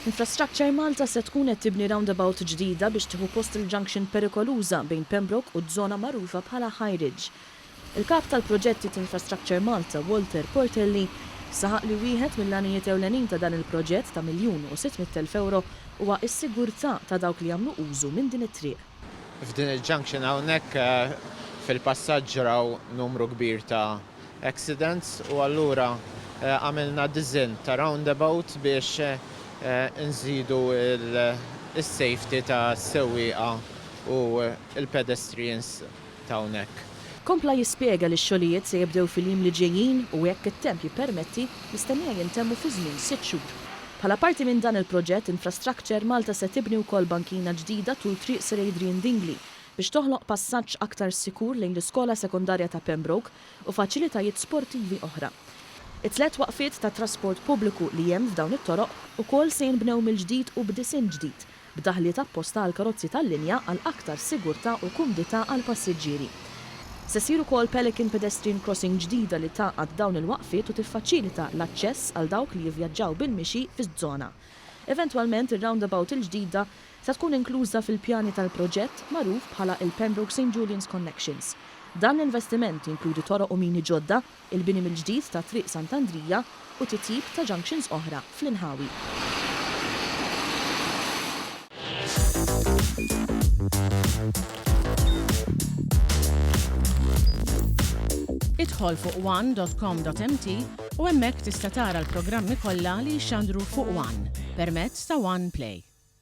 Infrastructure Malta se tkun qed tibni roundabout ġdida biex tieħu post il-junction perikoluża bejn Pembroke u żona magħrufa bħala High Ridge. Il-kap tal-proġetti Infrastructure Malta, Walter Portelli, saħaq li wieħed mill-għanijiet ewlenin ta' dan il-proġett ta' €1,600,000 huwa s-sigurtà ta' dawk li jagħmlu użu minn din it-triq. F'din il-junction hawnhekk fil-passaġġ raw numru kbir ta' accidents u allura għamilna design ta' roundabout biex nżidu il-safety ta' sewwieqa u il-pedestrians ta' hawnhekk. Kompla jispjega li x-xogħlijiet se jibdew fil-jiem li ġejjin u jekk it-temp jippermetti mistennija jintemmu fi żmien 6 xhur. Bħala parti minn dan il-proġett Infrastructure Malta se tibni wkoll bankina ġdida tul Triq Sir Adrian Dingley biex toħloq passaġġ aktar sikur lejn l-iskola sekondarja ta' Pembroke u faċilitajiet sportivi oħra. It-tlet waqfiet ta' trasport pubbliku li hemm f'dawn it-toroq ukoll se jinbnew mill-ġdid u b'disin ġdid b'daħliet apposta għal karozzi tal-linja għal aktar sigurtà u kumdità għal passiġġieri. Se ssir ukoll Pelican Pedestrian Crossing ġdida li tgħaqqad dawn il-waqfiet u tiffaċilita l-aċċess għal dawk li jivvjaġġaw bil-mixi fiż-żona. Eventwalment ir-roundabout il-ġdida se tkun inkluża fil-pjani tal-proġett magħruf bħala il-Pembroke St. Julian's Connections. Dan l-investiment jinkludi toroq u mini ġodda, il-bini mill-ġdid ta' Triq Sant'Andrija u titjib ta' junctions oħra fl-Inħawi. Idħol fuq one.com.mt u hemmhekk tista' tara l-programmi kollha li jxandru fuq One permezz ta' One Play.